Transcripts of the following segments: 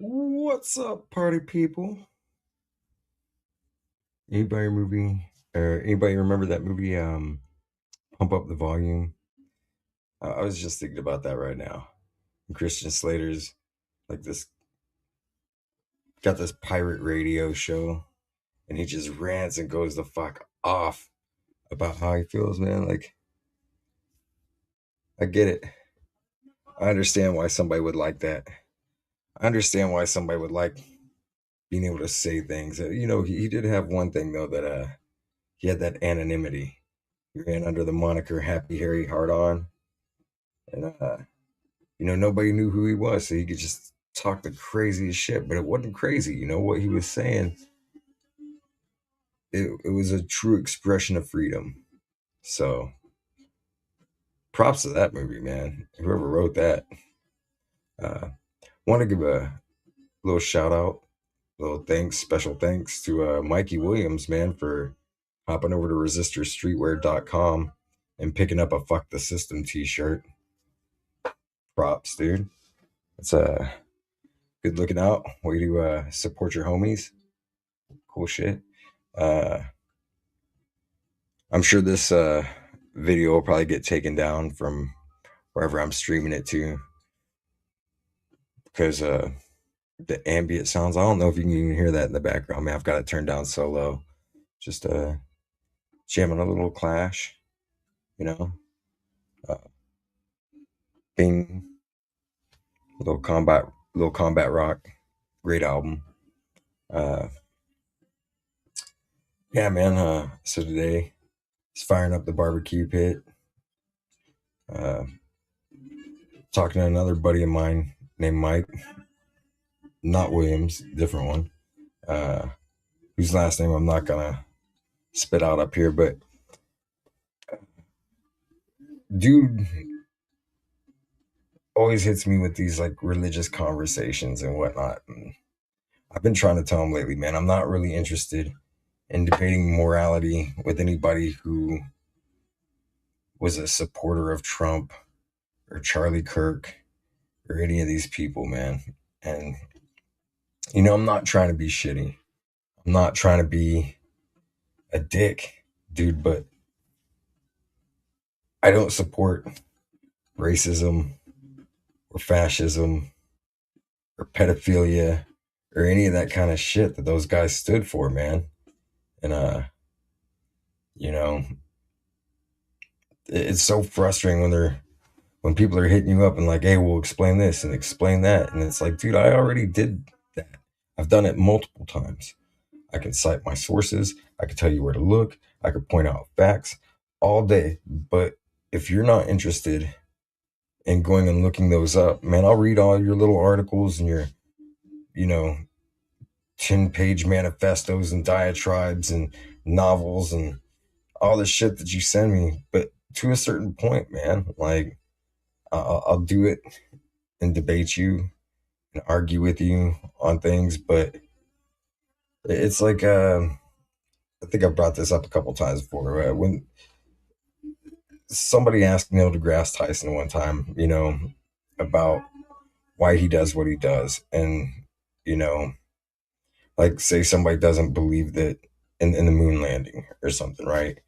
What's up, party people? Anybody movie or anybody remember that movie Pump Up the Volume? I was just thinking about that right now. Christian Slater's like this got this pirate radio show and he just rants and goes the fuck off about how he feels, man. Like I get it. I understand why somebody would like that. I understand why somebody would like being able to say things. He did have one thing though that he had that anonymity. He ran under the moniker Happy Harry Hard On. And nobody knew who he was, so he could just talk the craziest shit. But it wasn't crazy. What he was saying. It was a true expression of freedom. So props to that movie, man. Whoever wrote that. Uh, Want to give a little shout out, little thanks, special thanks to Mikey Williams, man, for hopping over to resistorstreetwear.com and picking up a "Fuck the System" T-shirt. Props, dude. It's a good looking out. Way to support your homies. Cool shit. Uh, I'm sure this video will probably get taken down from wherever I'm streaming it to because the ambient sounds. I don't know if you can even hear that in the background. Man, I've got it turned down so low. Just jamming a little Clash, you know. Uh, Bing, little combat rock. Great album. Uh, yeah, man. So today, it's firing up the barbecue pit. Uh, Talking to another buddy of mine named Mike, not Williams, different one. Uh, whose last name I'm not gonna spit out up here, but dude always hits me with these like religious conversations and whatnot. And I've been trying to tell him lately, man, I'm not really interested in debating morality with anybody who was a supporter of Trump or Charlie Kirk or any of these people, man. And I'm not trying to be shitty. I'm not trying to be a dick, dude, but I don't support racism or fascism or pedophilia or any of that kind of shit that those guys stood for, man. And you know, it's so frustrating when people are hitting you up and like, hey, we'll explain this and explain that. And it's like, dude, I already did that. I've done it multiple times. I can cite my sources, I can tell you where to look, I could point out facts all day. But if you're not interested in going and looking those up, man, I'll read all your little articles and your, you know, 10-page manifestos and diatribes and novels and all the shit that you send me. But to a certain point, man, like I'll do it and debate you and argue with you on things. But it's like, I think I've brought this up a couple times before. When somebody asked Neil deGrasse Tyson one time, about why he does what he does. And, you know, like say somebody doesn't believe that in the moon landing or something, right?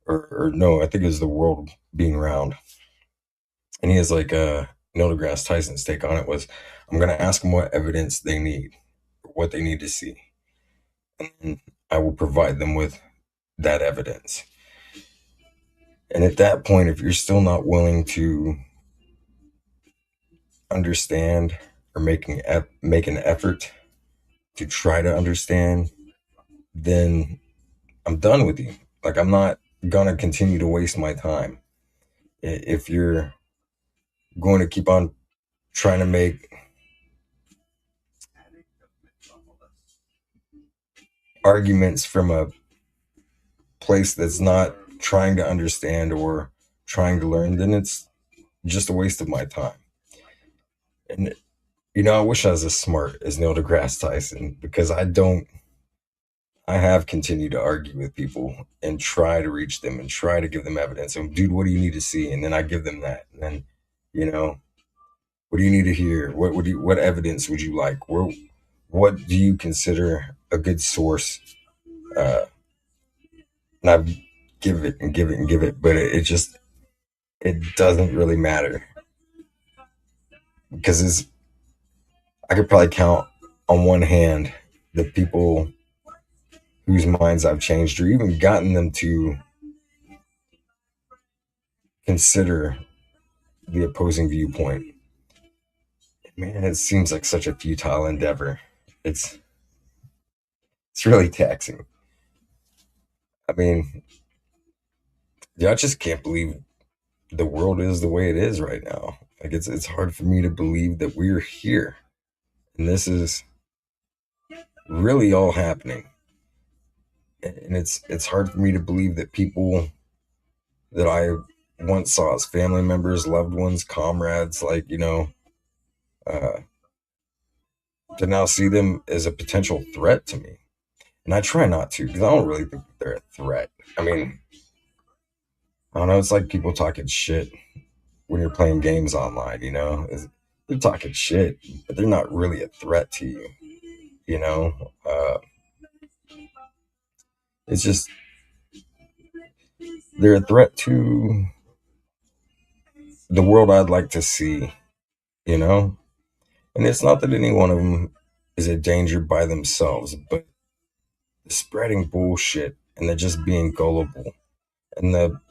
Or no, I think it was the world being round. And he has like Neil deGrasse Tyson's take on it was, I'm going to ask them what evidence they need, what they need to see, and I will provide them with that evidence. And at that point, if you're still not willing to understand or make an effort to try to understand, then I'm done with you. Like I'm not gonna continue to waste my time. If you're going to keep on trying to make arguments from a place that's not trying to understand or trying to learn, then it's just a waste of my time. And I wish I was as smart as Neil deGrasse Tyson because I don't. I have continued to argue with people and try to reach them and try to give them evidence. And dude, what do you need to see? And then I give them that. And then, you know, What do you need to hear? What evidence would you like? What do you consider a good source? Uh, and I've give it and give it and give it, but it just it doesn't really matter because I could probably count on one hand the people whose minds I've changed or even gotten them to consider the opposing viewpoint. Man, it seems like such a futile endeavor. It's it's really taxing. I mean, yeah, I just can't believe the world is the way it is right now. Like it's hard for me to believe that we're here and this is really all happening. And it's hard for me to believe that people that I once saw as family members, loved ones, comrades, like uh, to now see them as a potential threat to me. And I try not to because I don't really think that they're a threat. I mean, I don't know. It's like people talking shit when you're playing games online. They're talking shit, but they're not really a threat to you. You know, it's just they're a threat to the world I'd like to see. You know, and it's not that any one of them is a danger by themselves, but spreading bullshit and they're just being gullible and the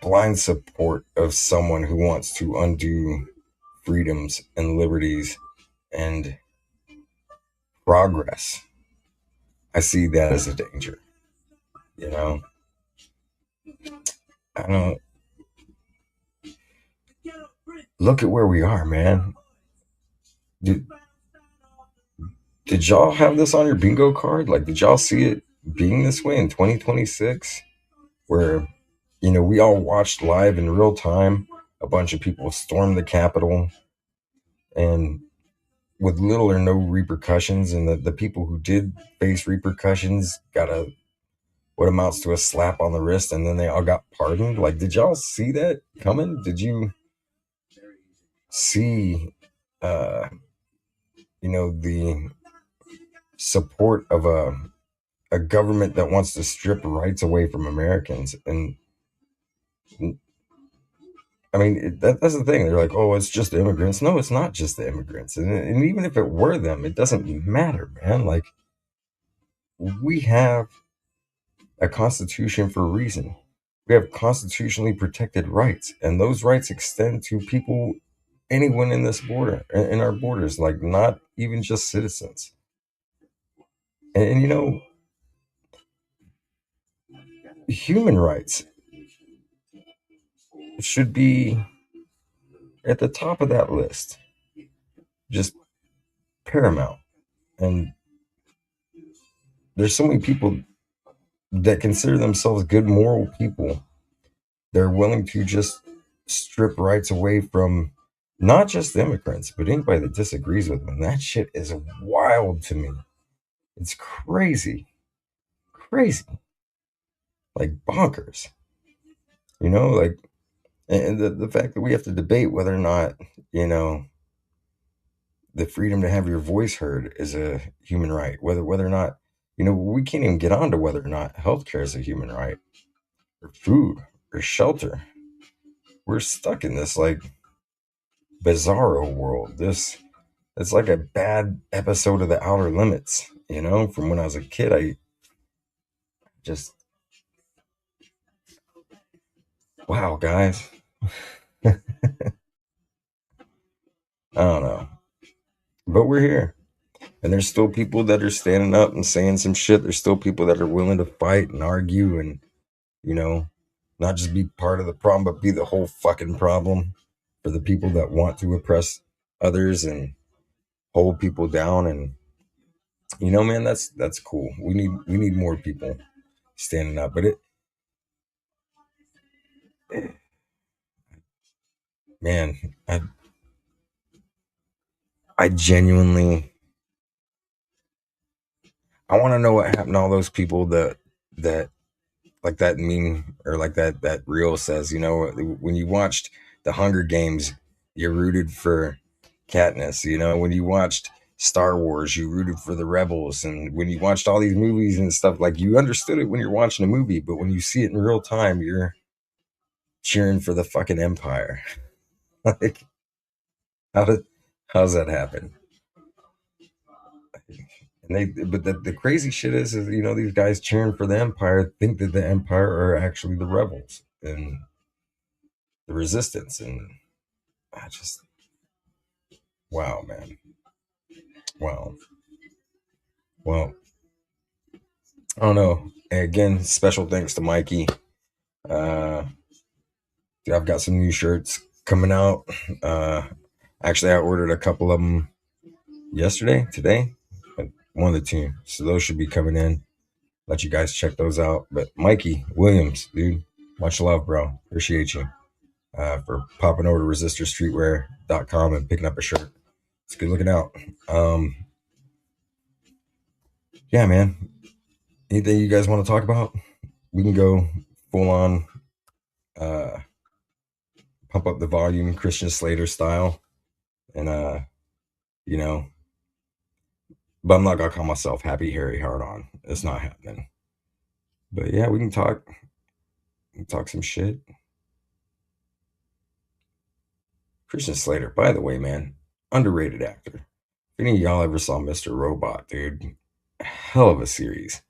blind support of someone who wants to undo freedoms and liberties and progress. I see that as a danger. You know, I don't look at where we are, man. Did, did y'all have this on your bingo card? Like, did y'all see it being this way in 2026? Where, we all watched live in real time a bunch of people storm the Capitol and with little or no repercussions, and the people who did face repercussions got what amounts to a slap on the wrist, and then they all got pardoned. Like, did y'all see that coming? Did you see, uh, the support of a government that wants to strip rights away from Americans? And I mean, that's the thing. They're like, oh, it's just immigrants. No, it's not just the immigrants. And even if it were them, it doesn't matter, man. Like, we have a constitution for a reason. We have constitutionally protected rights, and those rights extend to people, anyone in this border, in our borders, like not even just citizens. And human rights should be at the top of that list, just paramount. And there's so many people that consider themselves good moral people. They're willing to just strip rights away from not just immigrants, but anybody that disagrees with them. That shit is wild to me. It's crazy, crazy, like bonkers. Like, and the fact that we have to debate whether or not, you know, the freedom to have your voice heard is a human right, whether or not, we can't even get on to whether or not healthcare is a human right, or food, or shelter. We're stuck in this like bizarro world. It's like a bad episode of The Outer Limits. From when I was a kid, I just wow, guys. I don't know, but we're here, and there's still people that are standing up and saying some shit. There's still people that are willing to fight and argue, and you know, not just be part of the problem, but be the whole fucking problem for the people that want to oppress others and hold people down. And man, that's cool. We need more people standing up. But man, I genuinely I want to know what happened to all those people that like that meme or like that reel says. When you watched the Hunger Games, You rooted for Katniss. You know, when you watched Star Wars, you rooted for the rebels, and when you watched all these movies and stuff, like you understood it when you're watching a movie, but when you see it in real time, you're cheering for the fucking Empire. Like, how did how's that happen? And but the crazy shit is, you know, these guys cheering for the Empire think that the Empire are actually the rebels and the resistance, and I just, wow, man, wow. Well, I don't know. And again, special thanks to Mikey. Uh, Dude, I've got some new shirts coming out. Uh, Actually, I ordered a couple of them yesterday, today, one of the two. So those should be coming in. Let you guys check those out. But Mikey Williams, dude, much love, bro. Appreciate you for popping over to resistorstreetwear.com and picking up a shirt. It's good looking out. Um, yeah, man. Anything you guys want to talk about? We can go full on uh, pump up the volume, Christian Slater style, and you know, but I'm not gonna call myself Happy Harry Hard On. It's not happening. But yeah, we can talk some shit. Christian Slater, by the way, man, underrated actor. If any of y'all ever saw Mr. Robot, dude, hell of a series.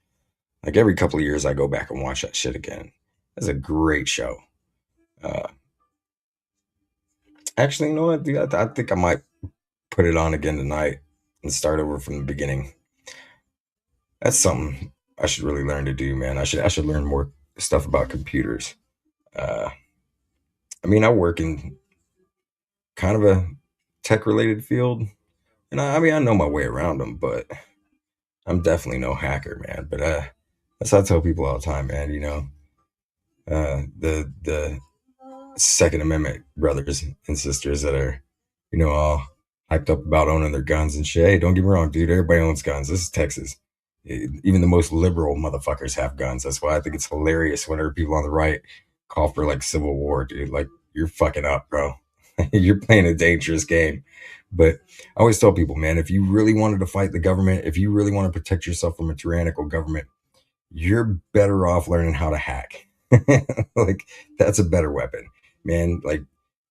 Like every couple of years, I go back and watch that shit again. That's a great show. Uh, Actually, you know what, dude? I think I might put it on again tonight and start over from the beginning. That's something I should really learn to do, man. I should learn more stuff about computers. Uh, I mean, I work in kind of a tech related field, and I mean, I know my way around them, but I'm definitely no hacker, man. But that's what I tell people all the time, man. You know, the Second Amendment brothers and sisters that are, you know, all hyped up about owning their guns and shit. Hey, don't get me wrong, dude. Everybody owns guns. This is Texas. Even the most liberal motherfuckers have guns. That's why I think it's hilarious whenever people on the right call for like civil war, dude. Like you're fucking up, bro. You're playing a dangerous game. But I always tell people, man, if you really wanted to fight the government, if you really want to protect yourself from a tyrannical government, you're better off learning how to hack. Like that's a better weapon, man. Like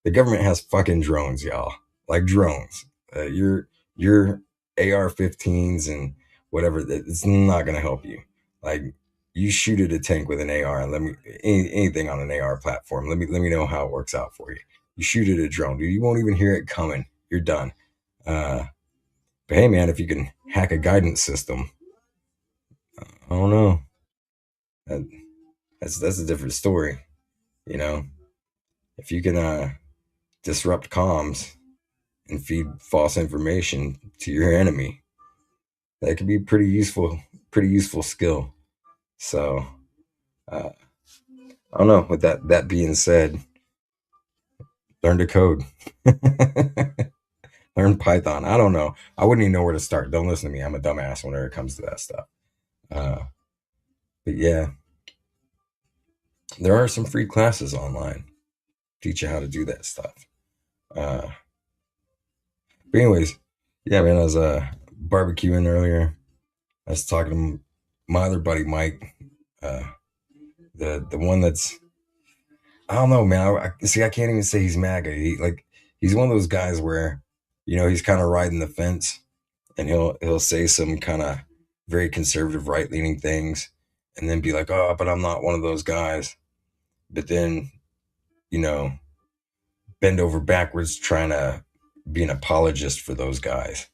the government has fucking drones, y'all. Like drones. Your AR-15s and whatever. It's not gonna help you. Like you shoot at a tank with an AR, and anything on an AR platform. Let me know how it works out for you. You shoot at a drone, dude. You won't even hear it coming. You're done. Uh, but hey, man, if you can hack a guidance system, I don't know. That, that's a different story. You know, if you can disrupt comms and feed false information to your enemy, that could be pretty useful skill. So uh, I don't know. With that being said, learn to code, learn Python. I don't know. I wouldn't even know where to start. Don't listen to me. I'm a dumbass whenever it comes to that stuff. Uh, but yeah, there are some free classes online teach you how to do that stuff. Uh, but anyways, yeah, man, I was barbecuing earlier. I was talking to my other buddy Mike, uh, the one that's, I don't know, man. I see. I can't even say he's MAGA. He's one of those guys where, you know, he's kind of riding the fence, and he'll say some kind of very conservative right leaning things, and then be like, oh, but I'm not one of those guys. But then, you know, bend over backwards trying to be an apologist for those guys.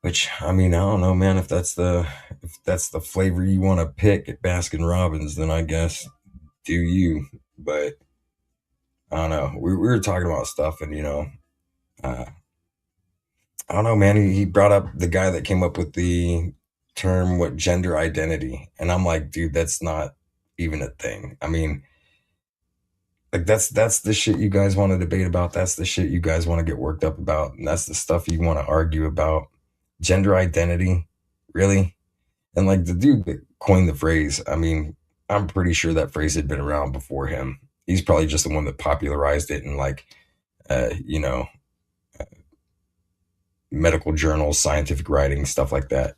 Which I mean, I don't know, man. If that's the flavor you want to pick at Baskin Robbins, then I guess do you. But I don't know. We were talking about stuff, and you know, uh, I don't know, man. He brought up the guy that came up with the term what gender identity, and I'm like, dude, that's not even a thing. I mean, like that's the shit you guys want to debate about. That's the shit you guys want to get worked up about, and that's the stuff you want to argue about. Gender identity, really? And like the dude that coined the phrase, I mean, I'm pretty sure that phrase had been around before him. He's probably just the one that popularized it and like you know, medical journals, scientific writing, stuff like that,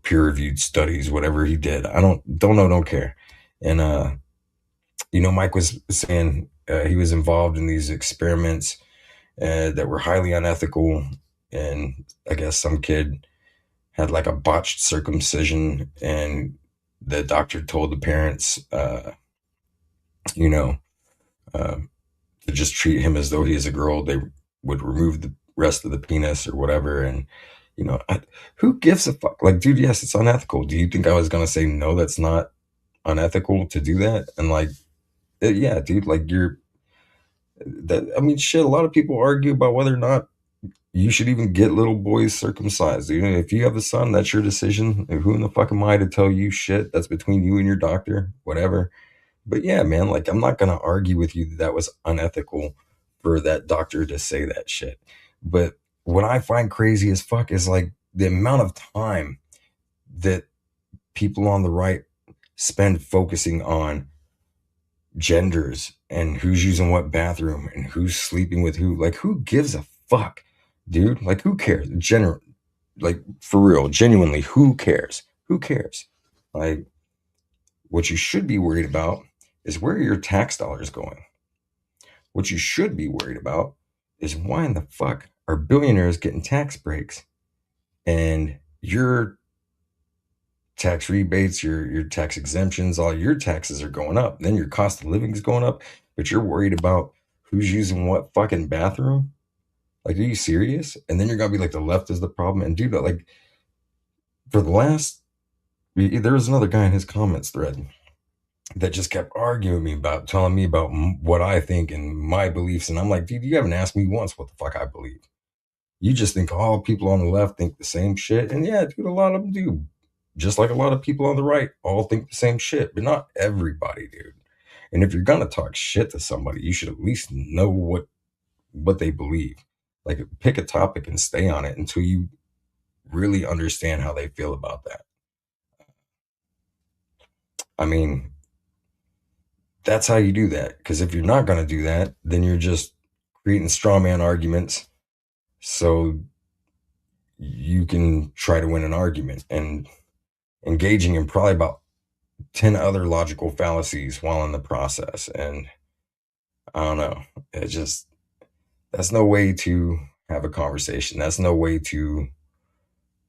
peer-reviewed studies, whatever he did. I don't know, don't care. And Mike was saying he was involved in these experiments that were highly unethical, and I guess some kid had like a botched circumcision, and the doctor told the parents, you know, uh, to just treat him as though he is a girl. They would remove the rest of the penis or whatever. And, who gives a fuck? Like, dude, yes, it's unethical. Do you think I was going to say, no, that's not unethical to do that? And like, yeah, dude, like I mean, shit, a lot of people argue about whether or not you should even get little boys circumcised. Dude. If you have a son, that's your decision. Who in the fuck am I to tell you shit? That's between you and your doctor, whatever. But yeah, man, like I'm not gonna argue with you that that was unethical for that doctor to say that shit. But what I find crazy as fuck is like the amount of time that people on the right spend focusing on genders and who's using what bathroom and who's sleeping with who. Like, who gives a fuck, dude? Like, who cares? Like for real, genuinely, who cares? Who cares? Like, what you should be worried about is where are your tax dollars going? What you should be worried about is why in the fuck are billionaires getting tax breaks and your tax rebates, your tax exemptions, all your taxes are going up. Then your cost of living is going up, but you're worried about who's using what fucking bathroom? Like, are you serious? And then you're gonna be like, the left is the problem. And dude, like, for the last, there was another guy in his comments thread that just kept arguing me about telling me about what I think and my beliefs. And I'm like, dude, you haven't asked me once what the fuck I believe. You just think all people on the left think the same shit. And yeah, dude, a lot of them do. Just like a lot of people on the right all think the same shit, but not everybody, dude. And if you're gonna talk shit to somebody, you should at least know what they believe. Like, pick a topic and stay on it until you really understand how they feel about that. I mean, that's how you do that. Because if you're not gonna do that, then you're just creating straw man arguments so you can try to win an argument and engaging in probably about 10 other logical fallacies while in the process. And I don't know. It just, that's no way to have a conversation. That's no way to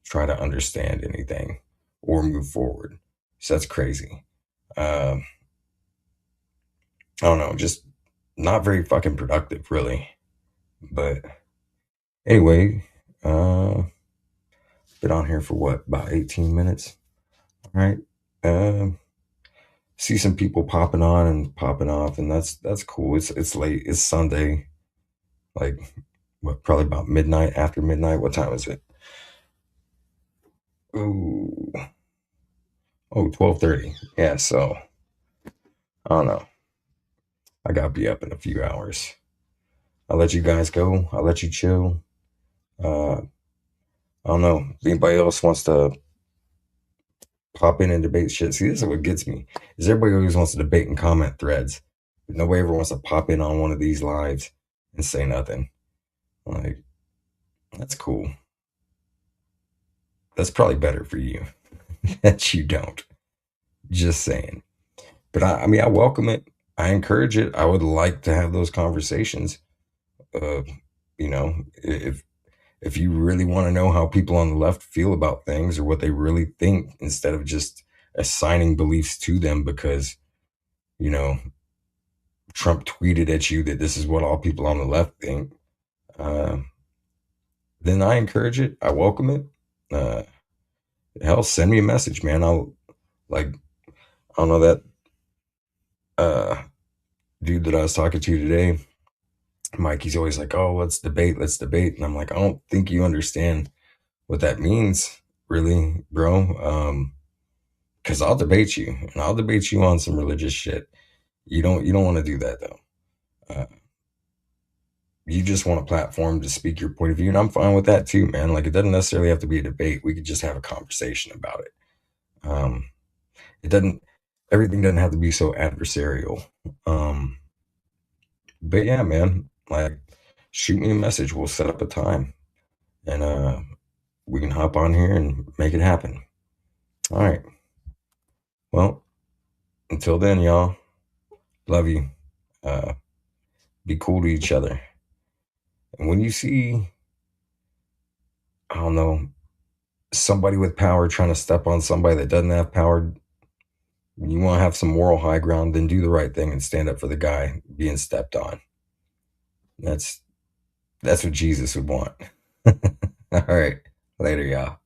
try to understand anything or move forward. So that's crazy. Um, I don't know. Just not very fucking productive, really. But anyway, been on here for what, about 18 minutes? All right. Um, see some people popping on and popping off, and that's cool. It's late. It's Sunday. Like, what, probably about midnight, after midnight. What time is it? Ooh, oh, 12:30. Yeah, so I don't know. I gotta be up in a few hours. I'll let you guys go. I'll let you chill. I don't know. If anybody else wants to pop in and debate shit, see, this is what gets me. Is everybody always wants to debate in comment threads. But nobody ever wants to pop in on one of these lives and say nothing. Like, that's cool. That's probably better for you that you don't. Just saying. But I mean, I welcome it. I encourage it. I would like to have those conversations. Uh, if you really want to know how people on the left feel about things or what they really think, instead of just assigning beliefs to them because you know Trump tweeted at you that this is what all people on the left think, uh, then I encourage it. I welcome it. Uh, Hell, send me a message, man. I'll like I don't know that uh, dude that I was talking to today. Mike, he's always like, "Oh, let's debate," and I'm like, "I don't think you understand what that means, really, bro. Because I'll debate you, and I'll debate you on some religious shit. You don't want to do that though. Uh, you just want a platform to speak your point of view, and I'm fine with that too, man. Like, it doesn't necessarily have to be a debate. We could just have a conversation about it. Um, it doesn't. Everything doesn't have to be so adversarial. Um, but yeah, man, like." shoot me a message. We'll set up a time, and we can hop on here and make it happen. All right. Well, until then, y'all, love you. Uh, be cool to each other. And when you see, I don't know, somebody with power trying to step on somebody that doesn't have power, you want to have some moral high ground, then do the right thing and stand up for the guy being stepped on. That's what Jesus would want. All right. Later, y'all.